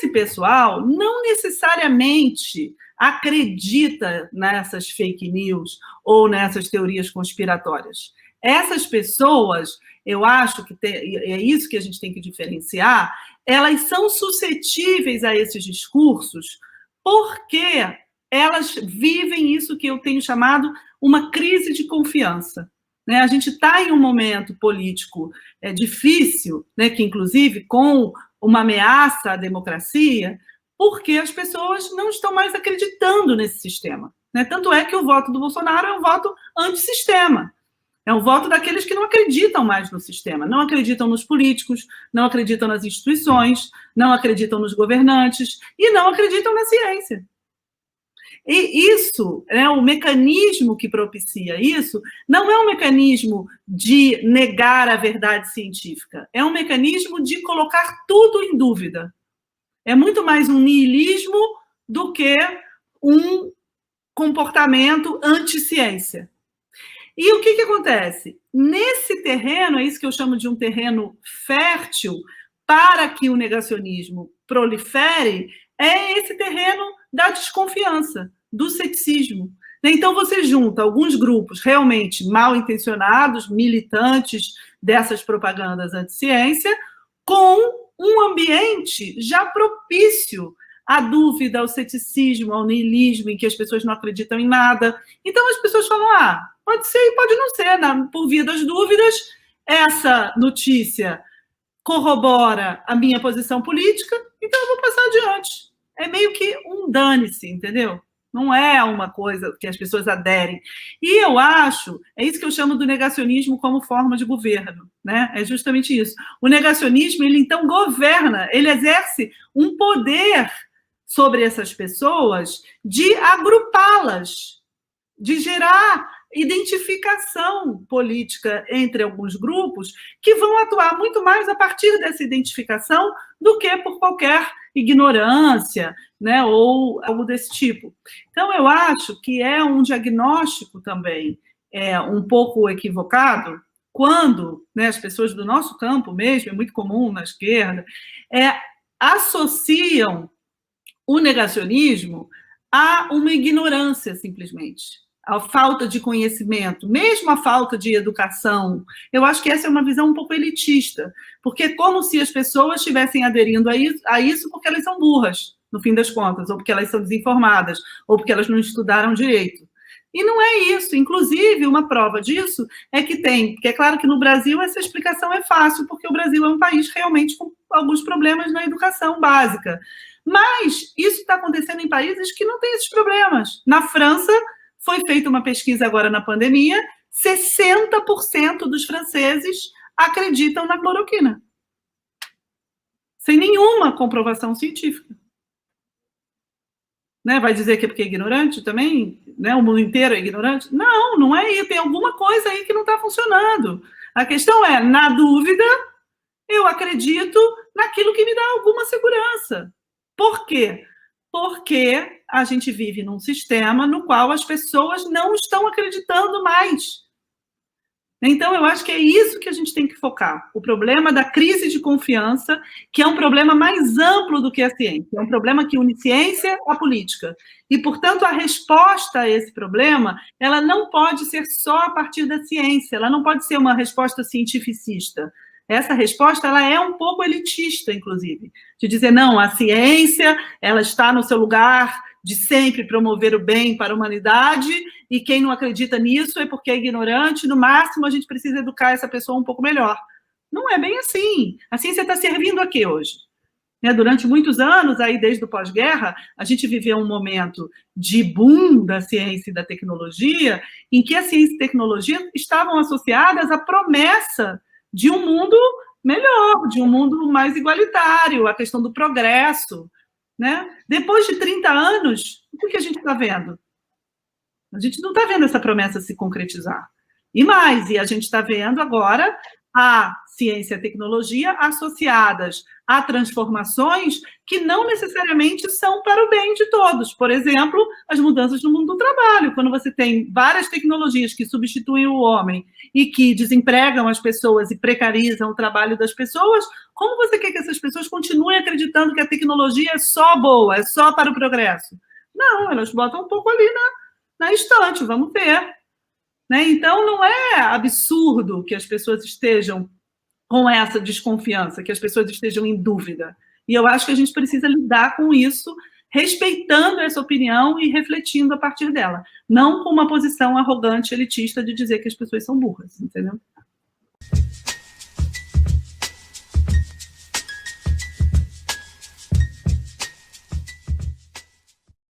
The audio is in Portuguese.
esse pessoal não necessariamente acredita nessas fake news ou nessas teorias conspiratórias. Essas pessoas, eu acho que é isso que a gente tem que diferenciar, elas são suscetíveis a esses discursos porque elas vivem isso que eu tenho chamado uma crise de confiança. Né? A gente está em um momento político difícil, né, que inclusive com uma ameaça à democracia, porque as pessoas não estão mais acreditando nesse sistema. Né? Tanto é que o voto do Bolsonaro é um voto antissistema. É um voto daqueles que não acreditam mais no sistema, não acreditam nos políticos, não acreditam nas instituições, não acreditam nos governantes e não acreditam na ciência. E isso, o mecanismo que propicia isso, não é um mecanismo de negar a verdade científica, é um mecanismo de colocar tudo em dúvida. É muito mais um niilismo do que um comportamento anti-ciência. E o que acontece? Nesse terreno, é isso que eu chamo de um terreno fértil para que o negacionismo prolifere, é esse terreno da desconfiança, do ceticismo. Então, você junta alguns grupos realmente mal intencionados, militantes dessas propagandas anti-ciência, com um ambiente já propício à dúvida, ao ceticismo, ao niilismo, em que as pessoas não acreditam em nada. Então, as pessoas falam, pode ser e pode não ser, por via das dúvidas, essa notícia corrobora a minha posição política, então eu vou passar adiante. É meio que um dane-se, entendeu? Não é uma coisa que as pessoas aderem. E eu acho, é isso que eu chamo do negacionismo como forma de governo, né? É justamente isso. O negacionismo, ele então governa, ele exerce um poder sobre essas pessoas de agrupá-las, de gerar identificação política entre alguns grupos que vão atuar muito mais a partir dessa identificação do que por qualquer ignorância, né, ou algo desse tipo. Então, eu acho que é um diagnóstico também um pouco equivocado quando, né, as pessoas do nosso campo mesmo, é muito comum na esquerda, associam o negacionismo a uma ignorância, simplesmente. A falta de conhecimento, mesmo a falta de educação. Eu acho que essa é uma visão um pouco elitista, porque é como se as pessoas estivessem aderindo a isso porque elas são burras, no fim das contas, ou porque elas são desinformadas, ou porque elas não estudaram direito. E não é isso. Inclusive, uma prova disso é que porque é claro que no Brasil essa explicação é fácil, porque o Brasil é um país realmente com alguns problemas na educação básica. Mas isso está acontecendo em países que não têm esses problemas. Na França, foi feita uma pesquisa agora na pandemia, 60% dos franceses acreditam na cloroquina. Sem nenhuma comprovação científica. Né? Vai dizer que é porque é ignorante também? Né? O mundo inteiro é ignorante? Não, não é isso. Tem alguma coisa aí que não está funcionando. A questão é, na dúvida, eu acredito naquilo que me dá alguma segurança. Por quê? Porque a gente vive num sistema no qual as pessoas não estão acreditando mais. Então, eu acho que é isso que a gente tem que focar. O problema da crise de confiança, que é um problema mais amplo do que a ciência. É um problema que une ciência à política. E, portanto, a resposta a esse problema, ela não pode ser só a partir da ciência. Ela não pode ser uma resposta cientificista. Essa resposta ela é um pouco elitista, inclusive, de dizer, não, a ciência ela está no seu lugar de sempre promover o bem para a humanidade e quem não acredita nisso é porque é ignorante, no máximo a gente precisa educar essa pessoa um pouco melhor. Não é bem assim. A ciência está servindo a quê hoje? Durante muitos anos, aí desde o pós-guerra, a gente viveu um momento de boom da ciência e da tecnologia, em que a ciência e a tecnologia estavam associadas à promessa de um mundo melhor, de um mundo mais igualitário, a questão do progresso. Né? Depois de 30 anos, o que a gente está vendo? A gente não está vendo essa promessa se concretizar. E a gente está vendo agora a ciência e a tecnologia associadas a transformações que não necessariamente são para o bem de todos. Por exemplo, as mudanças no mundo do trabalho. Quando você tem várias tecnologias que substituem o homem e que desempregam as pessoas e precarizam o trabalho das pessoas, como você quer que essas pessoas continuem acreditando que a tecnologia é só boa, é só para o progresso? Não, elas botam um pouco ali na estante, vamos ver. Né? Então, não é absurdo que as pessoas estejam com essa desconfiança, que as pessoas estejam em dúvida. E eu acho que a gente precisa lidar com isso, respeitando essa opinião e refletindo a partir dela. Não com uma posição arrogante, elitista, de dizer que as pessoas são burras, entendeu?